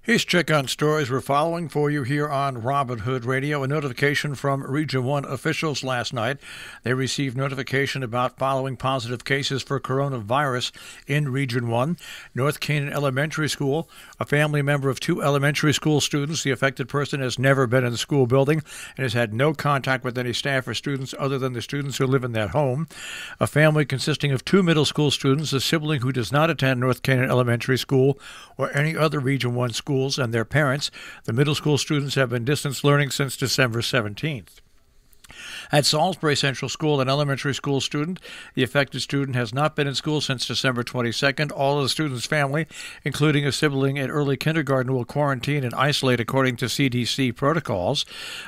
Here's Check on Stories we're following for you here on Robin Hood Radio. A notification from Region 1 officials last night. They received notification about following positive cases for coronavirus in Region 1. North Canaan Elementary School, a family member of 2 elementary school students. The affected person has never been in the school building and has had no contact with any staff or students other than the students who live in that home. A family consisting of 2 middle school students, a sibling who does not attend North Canaan Elementary School or any other Region 1 school, and their parents. The middle school students have been distance learning since December 17th. At Salisbury Central School, an elementary school student, the affected student has not been in school since December 22nd. All of the student's family, including a sibling in early kindergarten, will quarantine and isolate according to CDC protocols.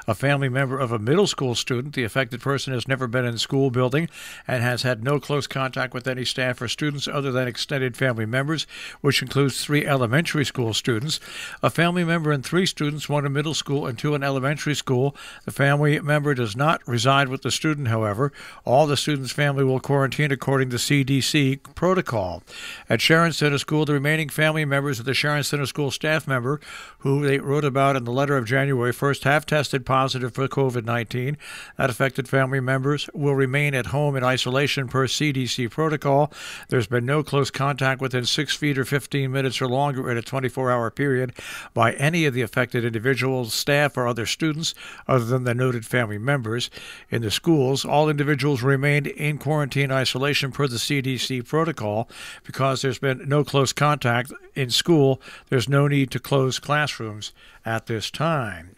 A family member of a middle school student, the affected person has never been in the school building and has had no close contact with any staff or students other than extended family members, which includes 3 elementary school students. A family member and 3 students, 1 in middle school and 2 in elementary school. The family member does not reside with the student, however. All the student's family will quarantine according to CDC protocol. At Sharon Center School, the remaining family members of the Sharon Center School staff member, who they wrote about in the letter of January 1st, have tested positive for COVID-19. That affected family members will remain at home in isolation per CDC protocol. There's been no close contact within 6 feet or 15 minutes or longer in a 24-hour period by any of the affected individuals, staff, or other students other than the noted family members. In the schools, all individuals remained in quarantine isolation per the CDC protocol. Because there's been no close contact in school, there's no need to close classrooms at this time.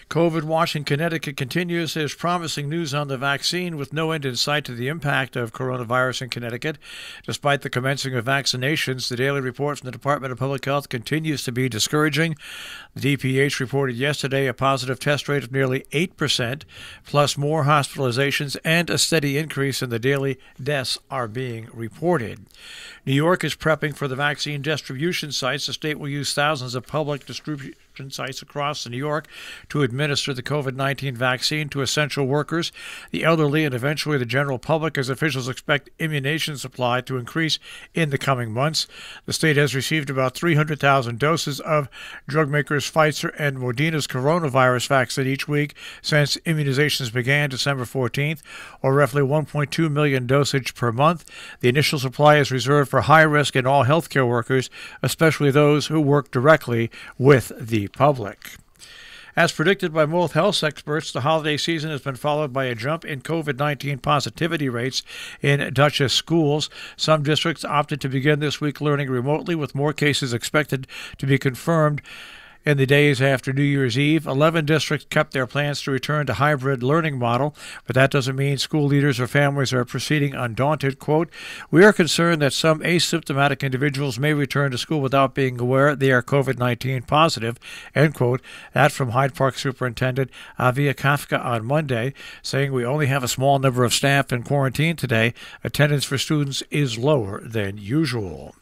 COVID watch in Connecticut continues. There's promising news on the vaccine with no end in sight to the impact of coronavirus in Connecticut. Despite the commencing of vaccinations, the daily report from the Department of Public Health continues to be discouraging. The DPH reported yesterday a positive test rate of nearly 8%, plus more hospitalizations and a steady increase in the daily deaths are being reported. New York is prepping for the vaccine distribution sites. The state will use thousands of public distribution sites across New York to administer the COVID-19 vaccine to essential workers, the elderly, and eventually the general public, as officials expect immunization supply to increase in the coming months. The state has received about 300,000 doses of drug makers Pfizer and Moderna's coronavirus vaccine each week since immunizations began December 14th, or roughly 1.2 million dosage per month. The initial supply is reserved for high-risk and all healthcare workers, especially those who work directly with the public. As predicted by most health experts, the holiday season has been followed by a jump in COVID-19 positivity rates in Dutchess schools. Some districts opted to begin this week learning remotely, with more cases expected to be confirmed in the days after New Year's Eve. 11 districts kept their plans to return to hybrid learning model, but that doesn't mean school leaders or families are proceeding undaunted. Quote, "We are concerned that some asymptomatic individuals may return to school without being aware they are COVID-19 positive," end quote. That from Hyde Park Superintendent Avia Kafka on Monday, saying, "We only have a small number of staff in quarantine today. Attendance for students is lower than usual."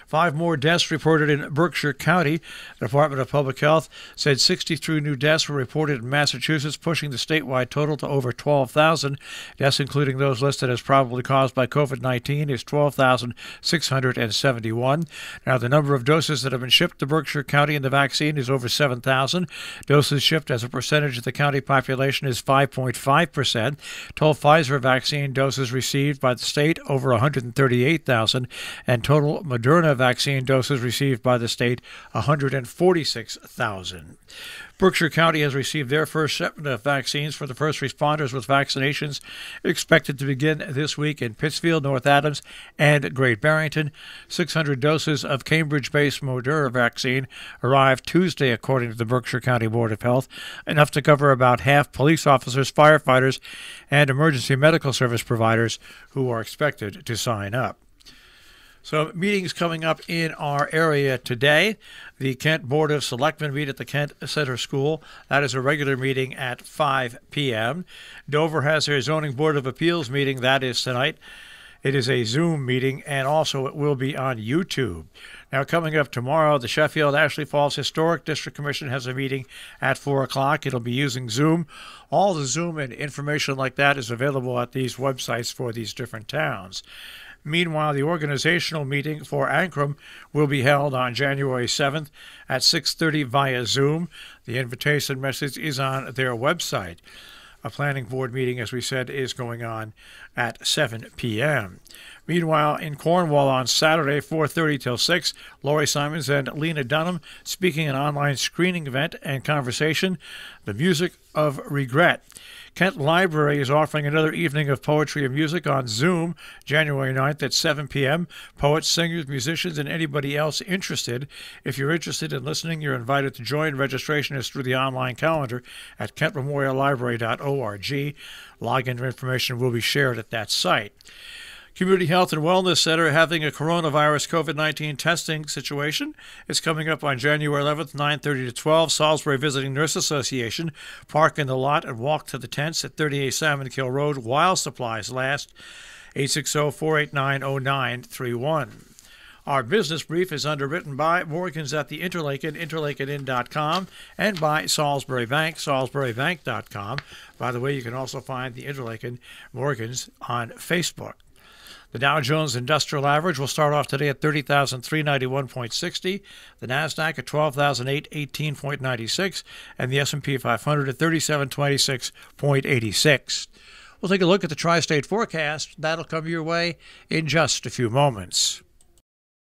5 more deaths reported in Berkshire County. The Department of Public Health said 63 new deaths were reported in Massachusetts, pushing the statewide total to over 12,000. Deaths, including those listed as probably caused by COVID-19, is 12,671. Now, the number of doses that have been shipped to Berkshire County in the vaccine is over 7,000. Doses shipped as a percentage of the county population is 5.5%. Total Pfizer vaccine doses received by the state over 138,000, and total Moderna vaccine doses received by the state 146,000. Berkshire County has received their first shipment of vaccines for the first responders, with vaccinations expected to begin this week in Pittsfield, North Adams, and Great Barrington. 600 doses of Cambridge-based Moderna vaccine arrived Tuesday, according to the Berkshire County Board of Health, enough to cover about half police officers, firefighters, and emergency medical service providers who are expected to sign up. So meetings coming up in our area today. The Kent Board of Selectmen meet at the Kent Center School. That is a regular meeting at 5 p.m. Dover has their Zoning Board of Appeals meeting. That is tonight. It is a Zoom meeting, and also it will be on YouTube. Now, coming up tomorrow, the Sheffield-Ashley Falls Historic District Commission has a meeting at 4 o'clock. It'll be using Zoom. All the Zoom and information like that is available at these websites for these different towns. Meanwhile, the organizational meeting for Ankrum will be held on January 7th at 6:30 via Zoom. The invitation message is on their website. A planning board meeting, as we said, is going on at 7 p.m. Meanwhile, in Cornwall on Saturday, 4:30 till 6, Laurie Simons and Lena Dunham speaking an online screening event and conversation, The Music of Regret. Kent Library is offering another evening of poetry and music on Zoom, January 9th at 7 p.m. Poets, singers, musicians, and anybody else interested. If you're interested in listening, you're invited to join. Registration is through the online calendar at kentmemoriallibrary.org. Login information will be shared at that site. Community Health and Wellness Center having a coronavirus COVID-19 testing situation. It's coming up on January 11th, 9:30 to 12. Salisbury Visiting Nurse Association. Park in the lot and walk to the tents at 38 Salmon Kill Road while supplies last. 860-489-0931. Our business brief is underwritten by Morgans at the Interlaken, interlakenin.com, and by Salisbury Bank, salisburybank.com. By the way, you can also find the Interlaken Morgans on Facebook. The Dow Jones Industrial Average will start off today at 30,391.60, the NASDAQ at 12,818.96, and the S&P 500 at 3726.86. We'll take a look at the tri-state forecast. That'll come your way in just a few moments.